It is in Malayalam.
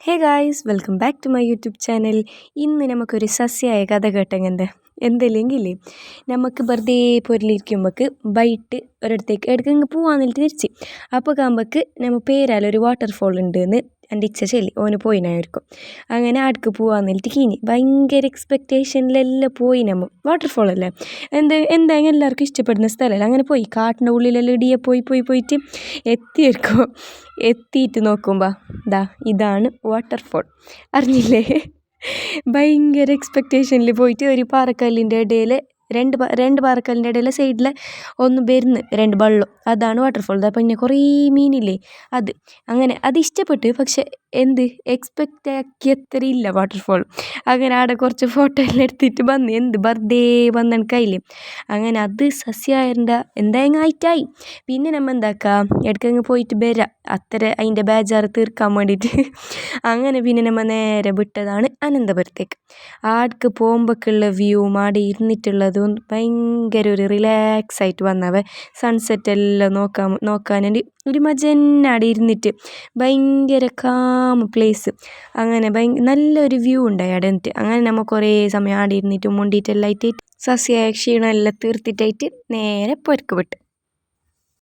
Hey guys, welcome back to my YouTube channel. ഇന്ന് നമുക്കൊരു സസ്യായ കഥ കേട്ടെങ്കിൽ എന്തെങ്കിലെങ്കിൽ നമുക്ക് വെറുതെ പൊരിലിരിക്കുമ്പോൾക്ക് ബൈറ്റ് ഒരിടത്തേക്ക് എടുക്കെങ്കിൽ പോവാന്നിട്ട് തിരിച്ച് അപ്പോൾ കാമ്പക്ക് നമ്മൾ പേരാലൊരു വാട്ടർഫോൾ ഉണ്ട് എന്ന് എൻ്റെ ഇച്ഛ ചെല്ലി ഓന് പോയിനായിരിക്കും. അങ്ങനെ ആടക്ക് പോവാന്നിട്ട് കീഞ്ഞ് ഭയങ്കര എക്സ്പെക്റ്റേഷനിലെല്ലാം പോയി. നമ്മൾ വാട്ടർഫോൾ അല്ലേ, എന്തായാലും എല്ലാവർക്കും ഇഷ്ടപ്പെടുന്ന സ്ഥലമല്ല. അങ്ങനെ പോയി കാട്ടിൻ്റെ ഉള്ളിലെല്ലാം ഇടിയെ പോയിട്ട് എത്തിയിരിക്കും. എത്തിയിട്ട് നോക്കുമ്പോൾ ഇതാണ് വാട്ടർഫോൾ. അറിഞ്ഞില്ലേ? ഭയങ്കര എക്സ്പെക്റ്റേഷനിൽ പോയിട്ട് ഒരു പാറക്കല്ലിൻ്റെ ഇടയിൽ രണ്ട് പാറക്കല്ലിൻ്റെ ഇടയിൽ സൈഡിൽ ഒന്ന് വരുന്ന് രണ്ട് വെള്ളം, അതാണ് വാട്ടർഫോൾ. പിന്നെ കുറേ മീനില്ലേ അങ്ങനെ അത് ഇഷ്ടപ്പെട്ടു. പക്ഷെ എക്സ്പെക്റ്റ് ആക്കിയത്ര ഇല്ല വാട്ടർഫോൾ. അങ്ങനെ അവിടെ കുറച്ച് ഫോട്ടോ എല്ലാം എടുത്തിട്ട് വെറുതെ വന്ന് കയ്യിൽ അങ്ങനെ അത് സസ്യായൻ്റെ എന്തായാലും ആയിട്ടായി. പിന്നെ നമ്മൾ എന്താക്കാം, ഇടയ്ക്കങ്ങ് പോയിട്ട് വരാം അത്ര അതിൻ്റെ ബേജാറ് തീർക്കാൻ വേണ്ടിയിട്ട്. അങ്ങനെ പിന്നെ നമ്മൾ നേരെ വിട്ടതാണ് അനന്തപുരത്തേക്ക്. ആടക്ക് പോകുമ്പോഴേക്കുള്ള വ്യൂ ആടെ ഇരുന്നിട്ടുള്ളതും ഭയങ്കര ഒരു റിലാക്സ് ആയിട്ട് വന്നവ സൺസെറ്റ് എല്ലാം നോക്കാൻ ഒരു മജന്നാടെ ഇരുന്നിട്ട് ഭയങ്കര കാം പ്ലേസ്. അങ്ങനെ നല്ലൊരു വ്യൂ ഉണ്ടായി അവിടെ നിന്നിട്ട്. അങ്ങനെ നമ്മൾ കുറേ സമയം ആടെ ഇരുന്നിട്ട് മുണ്ടിയിട്ടെല്ലാം ആയിട്ട് സസ്യ ക്ഷീണമെല്ലാം തീർത്തിട്ടായിട്ട് നേരെ പുരക്ക് വിട്ട്.